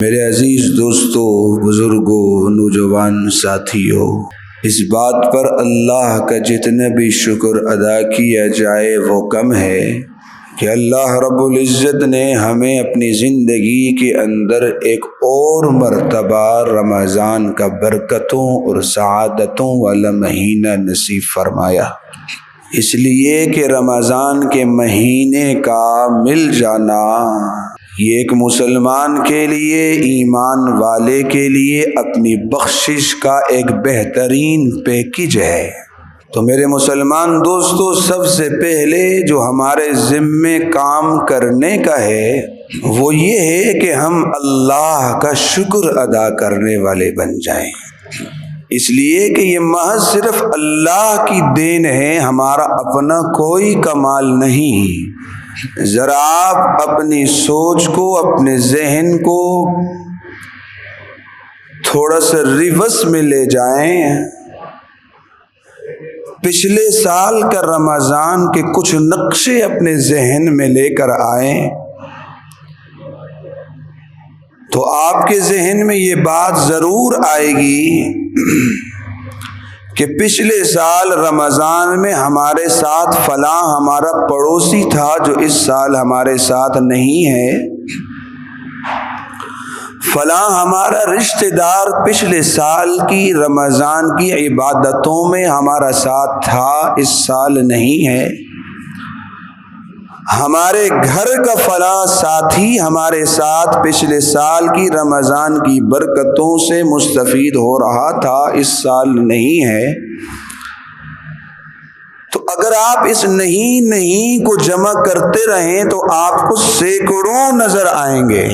میرے عزیز دوستو، بزرگوں، نوجوان ساتھیوں، اس بات پر اللہ کا جتنا بھی شکر ادا کیا جائے وہ کم ہے کہ اللہ رب العزت نے ہمیں اپنی زندگی کے اندر ایک اور مرتبہ رمضان کا برکتوں اور سعادتوں والا مہینہ نصیب فرمایا۔ اس لیے کہ رمضان کے مہینے کا مل جانا یہ ایک مسلمان کے لیے، ایمان والے کے لیے اپنی بخشش کا ایک بہترین پیکیج ہے۔ تو میرے مسلمان دوستو، سب سے پہلے جو ہمارے ذمے کام کرنے کا ہے وہ یہ ہے کہ ہم اللہ کا شکر ادا کرنے والے بن جائیں، اس لیے کہ یہ محض صرف اللہ کی دین ہے، ہمارا اپنا کوئی کمال نہیں۔ ذرا آپ اپنی سوچ کو، اپنے ذہن کو تھوڑا سا ریورس میں لے جائیں، پچھلے سال کا رمضان کے کچھ نقشے اپنے ذہن میں لے کر آئیں تو آپ کے ذہن میں یہ بات ضرور آئے گی کہ پچھلے سال رمضان میں ہمارے ساتھ فلاں ہمارا پڑوسی تھا جو اس سال ہمارے ساتھ نہیں ہے، فلاں ہمارا رشتہ دار پچھلے سال کی رمضان کی عبادتوں میں ہمارا ساتھ تھا، اس سال نہیں ہے، ہمارے گھر کا فلاں ساتھی ہمارے ساتھ پچھلے سال کی رمضان کی برکتوں سے مستفید ہو رہا تھا، اس سال نہیں ہے۔ تو اگر آپ اس نہیں کو جمع کرتے رہیں تو آپ کو سینکڑوں نظر آئیں گے،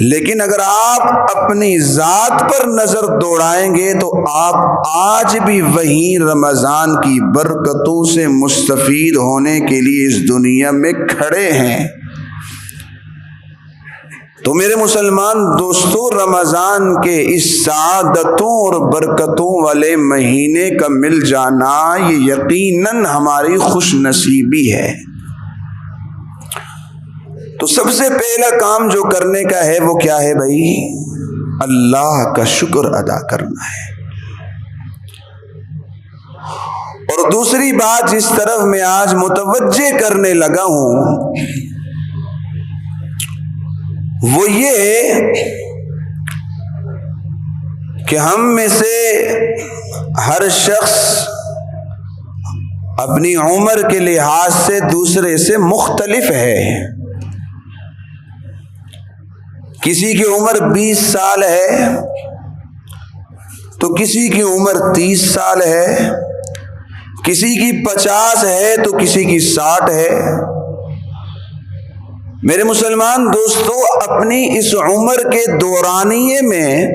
لیکن اگر آپ اپنی ذات پر نظر دوڑائیں گے تو آپ آج بھی وہیں رمضان کی برکتوں سے مستفید ہونے کے لیے اس دنیا میں کھڑے ہیں۔ تو میرے مسلمان دوستو، رمضان کے اس سعادتوں اور برکتوں والے مہینے کا مل جانا یہ یقیناً ہماری خوش نصیبی ہے۔ تو سب سے پہلا کام جو کرنے کا ہے وہ کیا ہے بھائی؟ اللہ کا شکر ادا کرنا ہے۔ اور دوسری بات جس طرف میں آج متوجہ کرنے لگا ہوں وہ یہ ہے کہ ہم میں سے ہر شخص اپنی عمر کے لحاظ سے دوسرے سے مختلف ہے۔ کسی کی عمر 20 سال ہے تو کسی کی عمر 30 سال ہے، کسی کی 50 ہے تو کسی کی 60 ہے۔ میرے مسلمان دوستو، اپنی اس عمر کے دورانیے میں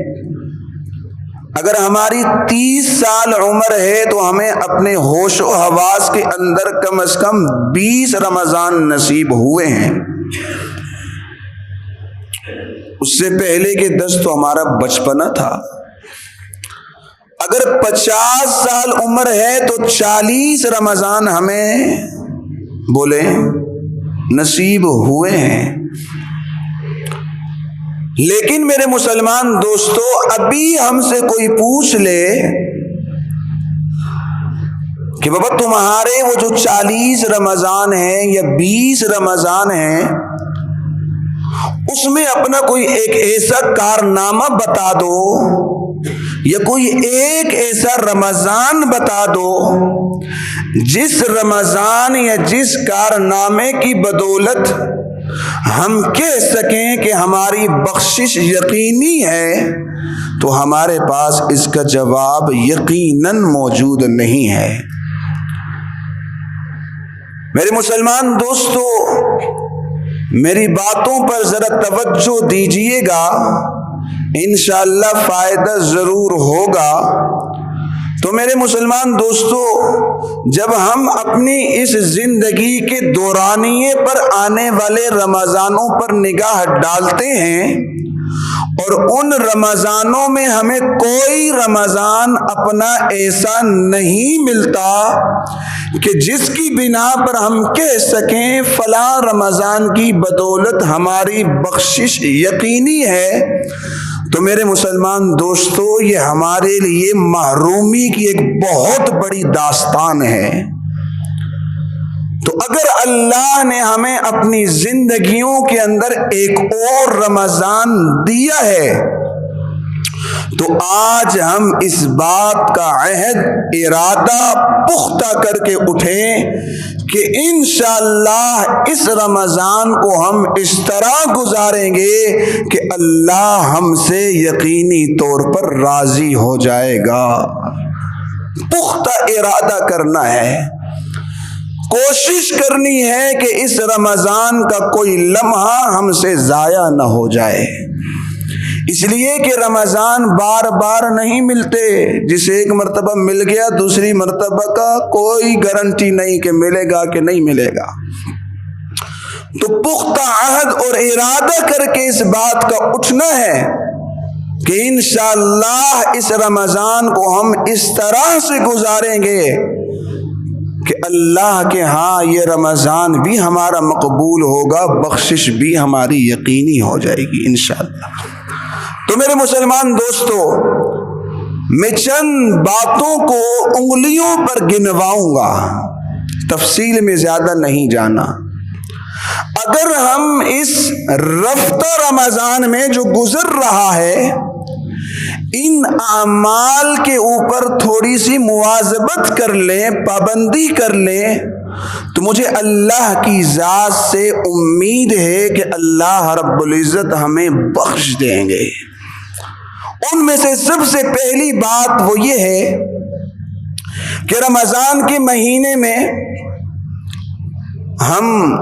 اگر ہماری 30 سال عمر ہے تو ہمیں اپنے ہوش و حواس کے اندر کم از کم 20 رمضان نصیب ہوئے ہیں۔ اس سے پہلے کے 10 تو ہمارا بچپنا تھا۔ اگر 50 سال عمر ہے تو 40 رمضان ہمیں بولے نصیب ہوئے ہیں۔ لیکن میرے مسلمان دوستو، ابھی ہم سے کوئی پوچھ لے کہ بابا تمہارے وہ جو 40 رمضان ہیں یا 20 رمضان ہیں اس میں اپنا کوئی ایک ایسا کارنامہ بتا دو یا کوئی ایک ایسا رمضان بتا دو جس رمضان یا جس کارنامے کی بدولت ہم کہہ سکیں کہ ہماری بخشش یقینی ہے، تو ہمارے پاس اس کا جواب یقیناً موجود نہیں ہے۔ میرے مسلمان دوستو، میری باتوں پر ذرا توجہ دیجئے گا، انشاءاللہ فائدہ ضرور ہوگا۔ تو میرے مسلمان دوستو، جب ہم اپنی اس زندگی کے دورانیے پر آنے والے رمضانوں پر نگاہ ڈالتے ہیں اور ان رمضانوں میں ہمیں کوئی رمضان اپنا ایسا نہیں ملتا کہ جس کی بنا پر ہم کہہ سکیں فلاں رمضان کی بدولت ہماری بخشش یقینی ہے۔ تو میرے مسلمان دوستو، یہ ہمارے لیے محرومی کی ایک بہت بڑی داستان ہے۔ تو اگر اللہ نے ہمیں اپنی زندگیوں کے اندر ایک اور رمضان دیا ہے تو آج ہم اس بات کا عہد ارادہ پختہ کر کے اٹھیں کہ انشاءاللہ اس رمضان کو ہم اس طرح گزاریں گے کہ اللہ ہم سے یقینی طور پر راضی ہو جائے گا۔ پختہ ارادہ کرنا ہے، کوشش کرنی ہے کہ اس رمضان کا کوئی لمحہ ہم سے ضائع نہ ہو جائے، اس لیے کہ رمضان بار بار نہیں ملتے۔ جسے ایک مرتبہ مل گیا دوسری مرتبہ کا کوئی گارنٹی نہیں کہ ملے گا کہ نہیں ملے گا۔ تو پختہ عہد اور ارادہ کر کے اس بات کا اٹھنا ہے کہ انشاءاللہ اس رمضان کو ہم اس طرح سے گزاریں گے کہ اللہ کے ہاں یہ رمضان بھی ہمارا مقبول ہوگا، بخشش بھی ہماری یقینی ہو جائے گی انشاءاللہ۔ تو میرے مسلمان دوستو، میں چند باتوں کو انگلیوں پر گنواؤں گا، تفصیل میں زیادہ نہیں جانا۔ اگر ہم اس رفتہ رمضان میں جو گزر رہا ہے ان اعمال کے اوپر تھوڑی سی مواظبت کر لیں، پابندی کر لیں، تو مجھے اللہ کی ذات سے امید ہے کہ اللہ رب العزت ہمیں بخش دیں گے۔ ان میں سے سب سے پہلی بات وہ یہ ہے کہ رمضان کے مہینے میں ہم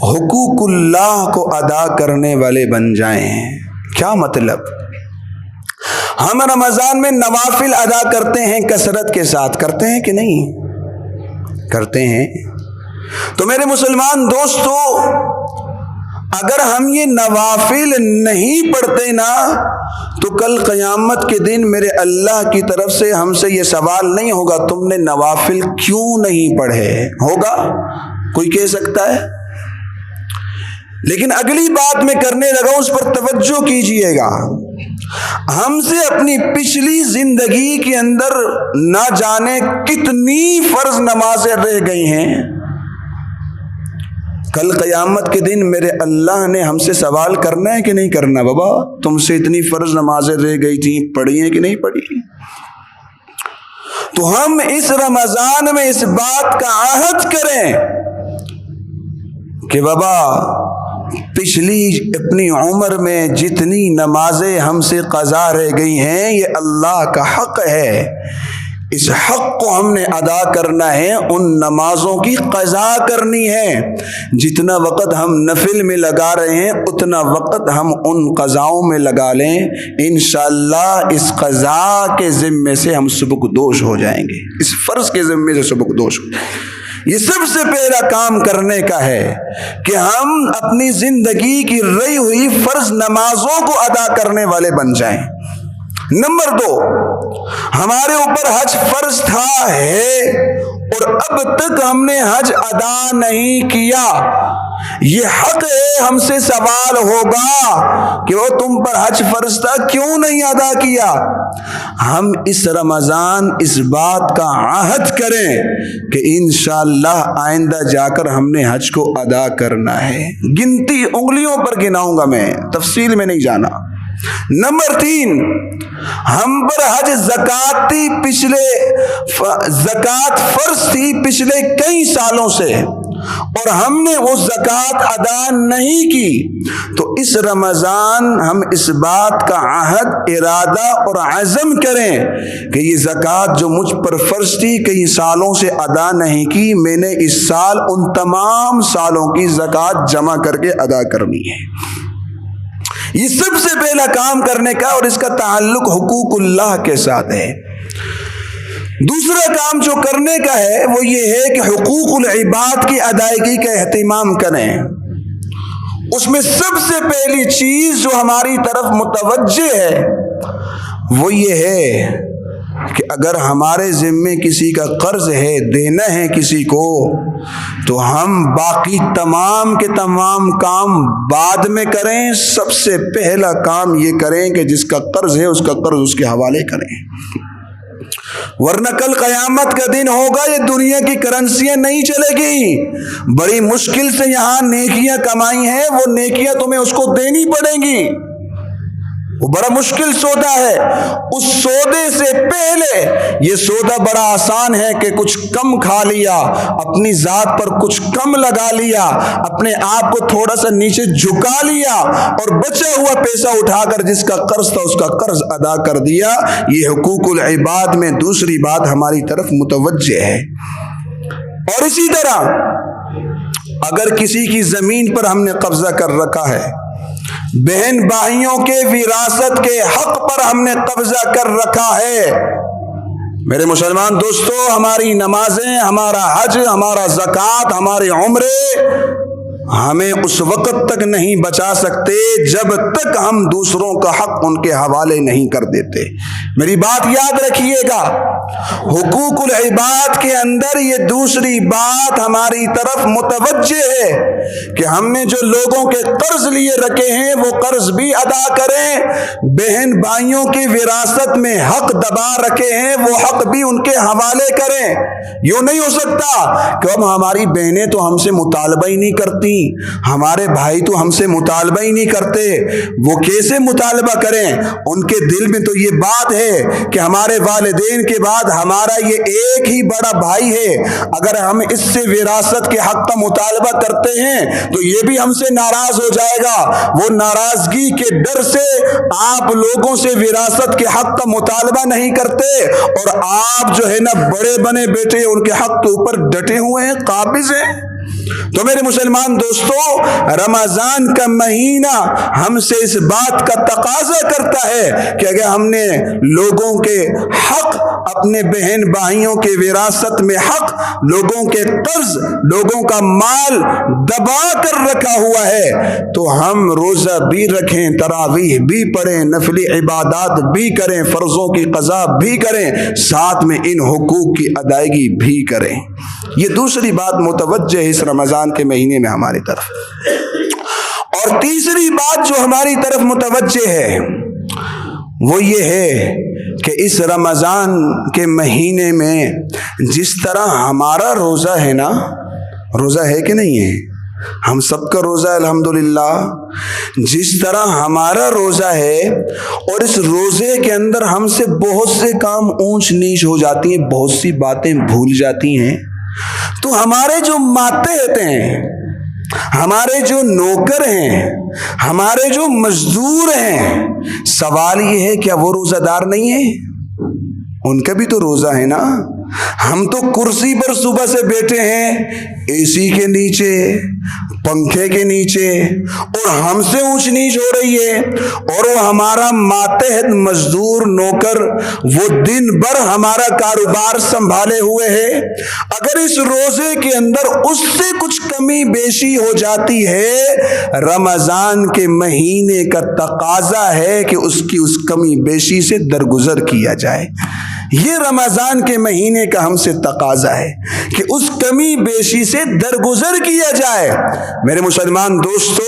حقوق اللہ کو ادا کرنے والے بن جائیں۔ کیا مطلب؟ ہم رمضان میں نوافل ادا کرتے ہیں، کثرت کے ساتھ کرتے ہیں کہ نہیں؟ کرتے ہیں۔ تو میرے مسلمان دوستو، اگر ہم یہ نوافل نہیں پڑھتے نا تو کل قیامت کے دن میرے اللہ کی طرف سے ہم سے یہ سوال نہیں ہوگا تم نے نوافل کیوں نہیں پڑھے؟ ہوگا؟ کوئی کہہ سکتا ہے؟ لیکن اگلی بات میں کرنے لگا، اس پر توجہ کیجئے گا۔ ہم سے اپنی پچھلی زندگی کے اندر نہ جانے کتنی فرض نمازیں رہ گئی ہیں۔ کل قیامت کے دن میرے اللہ نے ہم سے سوال کرنا ہے کہ نہیں کرنا؟ بابا تم سے اتنی فرض نمازیں رہ گئی تھیں، پڑھی ہیں کہ نہیں پڑھی؟ تو ہم اس رمضان میں اس بات کا عہد کریں کہ بابا پچھلی اپنی عمر میں جتنی نمازیں ہم سے قضا رہ گئی ہیں یہ اللہ کا حق ہے، اس حق کو ہم نے ادا کرنا ہے، ان نمازوں کی قضا کرنی ہے۔ جتنا وقت ہم نفل میں لگا رہے ہیں اتنا وقت ہم ان قضاؤں میں لگا لیں، انشاءاللہ اس قضا کے ذمے سے ہم سبکدوش ہو جائیں گے، اس فرض کے ذمے سے سبکدوش ہو جائیں گے۔ یہ سب سے پہلا کام کرنے کا ہے کہ ہم اپنی زندگی کی رہی ہوئی فرض نمازوں کو ادا کرنے والے بن جائیں۔ نمبر 2، ہمارے اوپر حج فرض تھا ہے اور اب تک ہم نے حج ادا نہیں کیا، یہ حق ہے، ہم سے سوال ہوگا کہ وہ تم پر حج فرض تھا کیوں نہیں ادا کیا؟ ہم اس رمضان اس بات کا عہد کریں کہ انشاءاللہ آئندہ جا کر ہم نے حج کو ادا کرنا ہے۔ گنتی انگلیوں پر گناؤں گا میں، تفصیل میں نہیں جانا۔ نمبر 3، ہم پر حج زکوٰۃ تھی، زکوٰۃ فرض تھی پچھلے کئی سالوں سے اور ہم نے وہ زکوٰۃ ادا نہیں کی، تو اس رمضان ہم اس بات کا عہد، ارادہ اور عزم کریں کہ یہ زکوٰۃ جو مجھ پر فرض تھی کئی سالوں سے ادا نہیں کی، میں نے اس سال ان تمام سالوں کی زکوٰۃ جمع کر کے ادا کرنی ہے۔ یہ سب سے پہلا کام کرنے کا، اور اس کا تعلق حقوق اللہ کے ساتھ ہے۔ دوسرا کام جو کرنے کا ہے وہ یہ ہے کہ حقوق العباد کی ادائیگی کا اہتمام کریں۔ اس میں سب سے پہلی چیز جو ہماری طرف متوجہ ہے وہ یہ ہے کہ اگر ہمارے ذمے کسی کا قرض ہے، دینا ہے کسی کو، تو ہم باقی تمام کے تمام کام بعد میں کریں، سب سے پہلا کام یہ کریں کہ جس کا قرض ہے اس کا قرض اس کے حوالے کریں، ورنہ کل قیامت کا دن ہوگا، یہ دنیا کی کرنسیاں نہیں چلے گی، بڑی مشکل سے یہاں نیکیاں کمائی ہیں، وہ نیکیاں تمہیں اس کو دینی پڑیں گی، وہ بڑا مشکل سودا ہے۔ اس سودے سے پہلے یہ سودا بڑا آسان ہے کہ کچھ کم کھا لیا، اپنی ذات پر کچھ کم لگا لیا، اپنے آپ کو تھوڑا سا نیچے جھکا لیا اور بچا ہوا پیسہ اٹھا کر جس کا قرض تھا اس کا قرض ادا کر دیا۔ یہ حقوق العباد میں دوسری بات ہماری طرف متوجہ ہے۔ اور اسی طرح اگر کسی کی زمین پر ہم نے قبضہ کر رکھا ہے، بہن بھائیوں کے وراثت کے حق پر ہم نے قبضہ کر رکھا ہے، میرے مسلمان دوستو، ہماری نمازیں، ہمارا حج، ہمارا زکوٰۃ، ہمارے عمرے ہمیں اس وقت تک نہیں بچا سکتے جب تک ہم دوسروں کا حق ان کے حوالے نہیں کر دیتے۔ میری بات یاد رکھیے گا، حقوق العباد کے اندر یہ دوسری بات ہماری طرف متوجہ ہے کہ ہم نے جو لوگوں کے قرض لیے رکھے ہیں وہ قرض بھی ادا کریں، بہن بھائیوں کی وراثت میں حق دبا رکھے ہیں وہ حق بھی ان کے حوالے کریں۔ یوں نہیں ہو سکتا کہ اب ہماری بہنیں تو ہم سے مطالبہ ہی نہیں کرتی، ہمارے بھائی تو ہم سے مطالبہ ہی نہیں کرتے، وہ کیسے مطالبہ کریں؟ ان کے دل میں تو یہ بات ہے کہ ہمارے والدین کے بعد ہمارا یہ ایک ہی بڑا بھائی ہے، اگر ہم اس سے وراثت کے حق کا مطالبہ کرتے ہیں تو یہ بھی ہم سے ناراض ہو جائے گا۔ وہ ناراضگی کے ڈر سے آپ لوگوں سے وراثت کے حق کا مطالبہ نہیں کرتے، اور آپ جو ہے نا بڑے بنے بیٹے ان کے حق کے اوپر ڈٹے ہوئے ہیں، قابض ہیں۔ تو میرے مسلمان دوستو، رمضان کا مہینہ ہم سے اس بات کا تقاضا کرتا ہے کہ اگر ہم نے لوگوں کے حق، اپنے بہن بھائیوں کے وراثت میں حق، لوگوں کے قرض، لوگوں کا مال دبا کر رکھا ہوا ہے تو ہم روزہ بھی رکھیں، تراویح بھی پڑھیں، نفلی عبادات بھی کریں، فرضوں کی قضا بھی کریں، ساتھ میں ان حقوق کی ادائیگی بھی کریں۔ یہ دوسری بات متوجہ ہے اس رمضان کے مہینے میں ہماری طرف۔ اور تیسری بات جو ہماری طرف متوجہ ہے وہ یہ ہے کہ اس رمضان کے مہینے میں جس طرح ہمارا روزہ ہے نا، روزہ ہے کہ نہیں ہے؟ ہم سب کا روزہ ہے الحمدللہ، جس طرح ہمارا روزہ ہے اور اس روزے کے اندر ہم سے بہت سے کام اونچ نیچ ہو جاتی ہیں، بہت سی باتیں بھول جاتی ہیں، تو ہمارے جو ماتحت ہیں، ہمارے جو نوکر ہیں، ہمارے جو مزدور ہیں، سوال یہ ہے کیا وہ روزہ دار نہیں ہیں؟ ان کا بھی تو روزہ ہے نا۔ ہم تو کرسی پر صبح سے بیٹھے ہیں، اے سی کے نیچے، پنکھے کے نیچے، اور ہم سے اونچ نیچ ہو رہی ہے، اور وہ ہمارا ماتحت مزدور نوکر وہ دن بھر ہمارا کاروبار سنبھالے ہوئے ہے۔ اگر اس روزے کے اندر اس سے کچھ کمی بیشی ہو جاتی ہے، رمضان کے مہینے کا تقاضا ہے کہ اس کی اس کمی بیشی سے درگزر کیا جائے۔ یہ رمضان کے مہینے کا ہم سے تقاضا ہے کہ اس کمی بیشی سے درگزر کیا جائے۔ میرے مسلمان دوستو،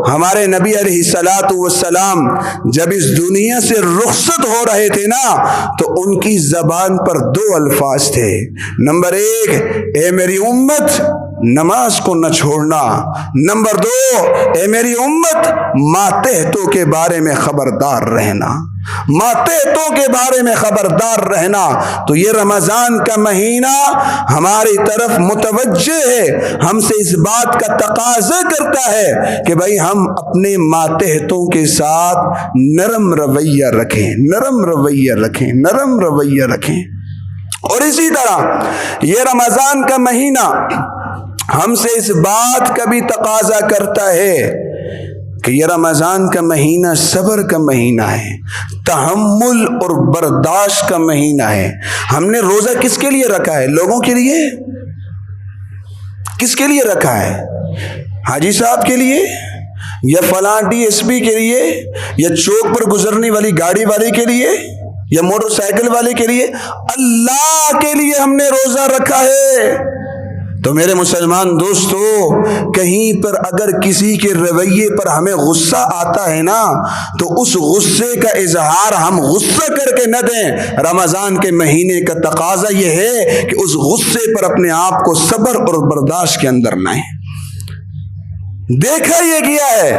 ہمارے نبی علیہ الصلوۃ والسلام جب اس دنیا سے رخصت ہو رہے تھے نا تو ان کی زبان پر دو الفاظ تھے۔ نمبر 1، اے میری امت نماز کو نہ چھوڑنا۔ نمبر 2، اے میری امت ماتحتوں کے بارے میں خبردار رہنا، ماتحتوں کے بارے میں خبردار رہنا۔ تو یہ رمضان کا مہینہ ہماری طرف متوجہ ہے، ہم سے اس بات کا تقاضا کرتا ہے کہ بھائی ہم اپنے ماتحتوں کے ساتھ نرم رویہ رکھیں، نرم رویہ رکھیں، نرم رویہ رکھیں۔ اور اسی طرح یہ رمضان کا مہینہ ہم سے اس بات کا بھی تقاضا کرتا ہے کہ یہ رمضان کا مہینہ صبر کا مہینہ ہے، تحمل اور برداشت کا مہینہ ہے۔ ہم نے روزہ کس کے لیے رکھا ہے؟ لوگوں کے لیے؟ کس کے لیے رکھا ہے؟ حاجی صاحب کے لیے؟ یا فلاں DSP کے لیے، یا چوک پر گزرنے والی گاڑی والے کے لیے، یا موٹر سائیکل والے کے لیے، اللہ کے لیے ہم نے روزہ رکھا ہے۔ تو میرے مسلمان دوستو، کہیں پر اگر کسی کے رویے پر ہمیں غصہ آتا ہے نا، تو اس غصے کا اظہار ہم غصہ کر کے نہ دیں۔ رمضان کے مہینے کا تقاضا یہ ہے کہ اس غصے پر اپنے آپ کو صبر اور برداشت کے اندر لائیں۔ دیکھا یہ گیا ہے،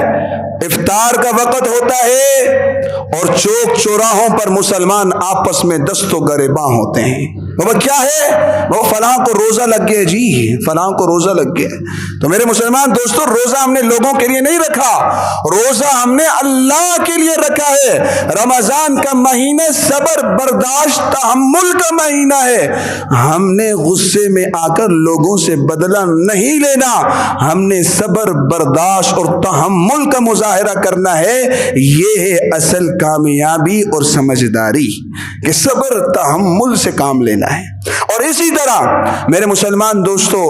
افطار کا وقت ہوتا ہے اور چوک چوراہوں پر مسلمان آپس میں دست و گریباں ہوتے ہیں۔ وہ کیا ہے؟ وہ فلاں کو روزہ لگ گیا، جی فلاں کو روزہ لگ گیا۔ تو میرے مسلمان دوستو، روزہ ہم نے لوگوں کے لیے نہیں رکھا، روزہ ہم نے اللہ کے لیے رکھا ہے۔ رمضان کا مہینہ صبر برداشت تحمل کا مہینہ ہے۔ ہم نے غصے میں آ کر لوگوں سے بدلہ نہیں لینا، ہم نے صبر برداشت اور تحمل کا مظاہرہ کرنا ہے۔ یہ ہے اصل کامیابی اور سمجھداری، کہ صبر تحمل سے کام لینا ہے۔ اور اسی طرح میرے مسلمان دوستو،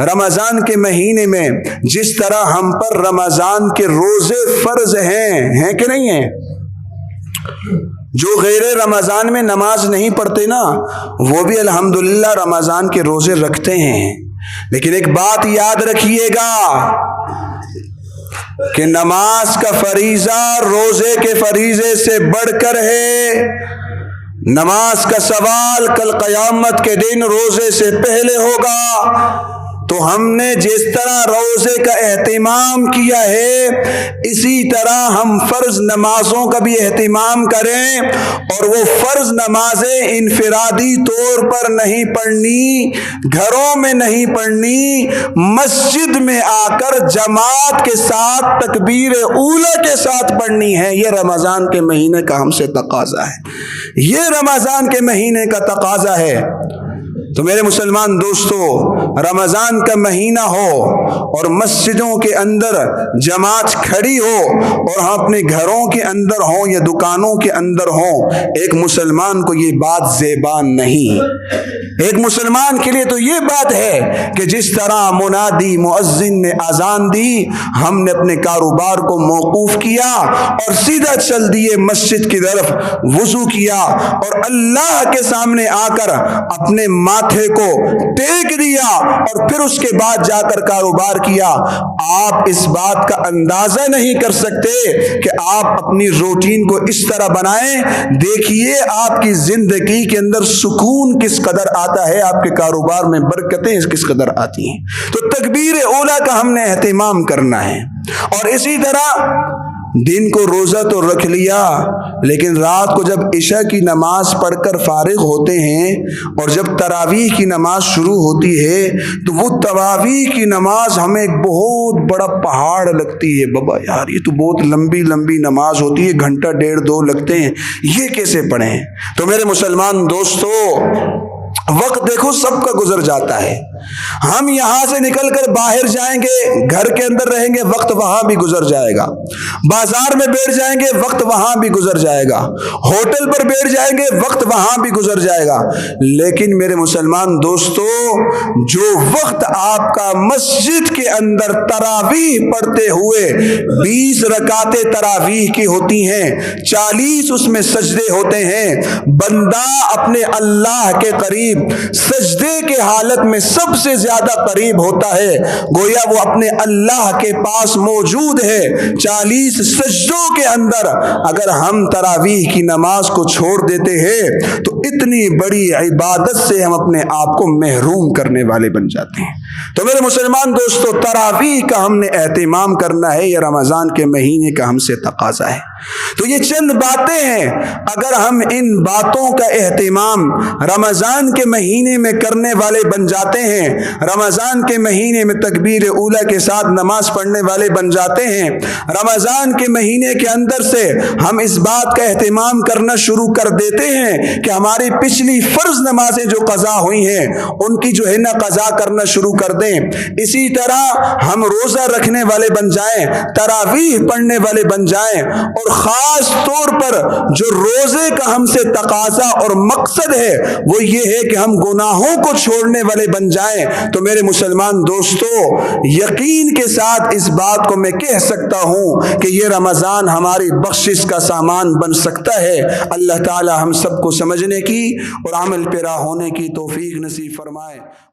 رمضان کے مہینے میں جس طرح ہم پر رمضان کے روزے فرض ہیں کہ نہیں ہیں؟ جو غیر رمضان میں نماز نہیں پڑھتے نا، وہ بھی الحمدللہ رمضان کے روزے رکھتے ہیں۔ لیکن ایک بات یاد رکھیے گا کہ نماز کا فریضہ روزے کے فریضے سے بڑھ کر ہے۔ نماز کا سوال کل قیامت کے دن روزے سے پہلے ہوگا۔ تو ہم نے جس طرح روزے کا اہتمام کیا ہے، اسی طرح ہم فرض نمازوں کا بھی اہتمام کریں، اور وہ فرض نمازیں انفرادی طور پر نہیں پڑھنی، گھروں میں نہیں پڑھنی، مسجد میں آ کر جماعت کے ساتھ تکبیر اولی کے ساتھ پڑھنی ہے۔ یہ رمضان کے مہینے کا ہم سے تقاضا ہے، یہ رمضان کے مہینے کا تقاضا ہے۔ تو میرے مسلمان دوستو، رمضان کا مہینہ ہو اور مسجدوں کے اندر جماعت کھڑی ہو، اور ہم اپنے گھروں کے اندر ہوں یا دکانوں کے اندر ہوں، ایک مسلمان کو یہ بات زیبان نہیں۔ ایک مسلمان کے لیے تو یہ بات ہے کہ جس طرح منادی مؤذن نے اذان دی، ہم نے اپنے کاروبار کو موقوف کیا اور سیدھا چل دیے مسجد کی طرف، وضو کیا اور اللہ کے سامنے آ کر اپنے ماتھے کو ٹیک دیا، اور پھر اس کے بعد جا کر کاروبار کیا۔ آپ اس بات کا اندازہ نہیں کر سکتے کہ آپ اپنی روٹین کو اس طرح بنائیں۔ دیکھیے آپ کی زندگی کے اندر سکون کس قدر آتا ہے، آپ کے کاروبار میں برکتیں کس قدر آتی ہیں۔ تو تکبیر اولیٰ کا ہم نے اہتمام کرنا ہے۔ اور اسی طرح دن کو روزہ تو رکھ لیا، لیکن رات کو جب عشاء کی نماز پڑھ کر فارغ ہوتے ہیں اور جب تراویح کی نماز شروع ہوتی ہے، تو وہ تراویح کی نماز ہمیں ایک بہت بڑا پہاڑ لگتی ہے۔ بابا یار یہ تو بہت لمبی لمبی نماز ہوتی ہے، گھنٹہ ڈیڑھ دو لگتے ہیں، یہ کیسے پڑھیں؟ تو میرے مسلمان دوستو، وقت دیکھو سب کا گزر جاتا ہے۔ ہم یہاں سے نکل کر باہر جائیں گے، گھر کے اندر رہیں گے، وقت وہاں بھی گزر جائے گا۔ بازار میں بیٹھ جائیں گے، وقت وہاں بھی گزر جائے گا۔ ہوٹل پر بیٹھ جائیں گے، وقت وہاں بھی گزر جائے گا۔ لیکن میرے مسلمان دوستو، جو وقت آپ کا مسجد کے اندر تراویح پڑھتے ہوئے 20 رکعتیں تراویح کی ہوتی ہیں، 40 اس میں سجدے ہوتے ہیں، بندہ اپنے اللہ کے قریب سجدے کے حالت میں سب سے زیادہ قریب ہوتا ہے، گویا وہ اپنے اللہ کے پاس موجود ہے۔ 40 سجدوں کے اندر اگر ہم تراویح کی نماز کو چھوڑ دیتے ہیں تو اتنی بڑی عبادت سے ہم اپنے آپ کو محروم کرنے والے بن جاتے ہیں۔ تو میرے مسلمان دوستو، تراویح کا ہم نے اہتمام کرنا ہے، یہ رمضان کے مہینے کا ہم سے تقاضا ہے۔ تو یہ چند باتیں ہیں، اگر ہم ان باتوں کا اہتمام رمضان کے مہینے میں کرنے والے بن جاتے ہیں، رمضان کے مہینے میں تکبیر اولیٰ کے ساتھ نماز پڑھنے والے بن جاتے ہیں، رمضان کے مہینے کے اندر سے ہم اس بات کا اہتمام کرنا شروع کر دیتے ہیں کہ ہماری پچھلی فرض نمازیں جو قضا ہوئی ہیں ان کی جو ہے نا قضا کرنا شروع کر دیں۔ اسی طرح ہم روزہ رکھنے والے بن جائیں، تراویح پڑھنے والے بن جائیں، اور خاص طور پر جو روزے کا ہم سے تقاضا اور مقصد ہے وہ یہ ہے کہ ہم گناہوں کو چھوڑنے والے بن جائیں۔ جائیں تو میرے مسلمان دوستو یقین کے ساتھ اس بات کو میں کہہ سکتا ہوں کہ یہ رمضان ہماری بخشش کا سامان بن سکتا ہے۔ اللہ تعالی ہم سب کو سمجھنے کی اور عمل پیرا ہونے کی توفیق نصیب فرمائے۔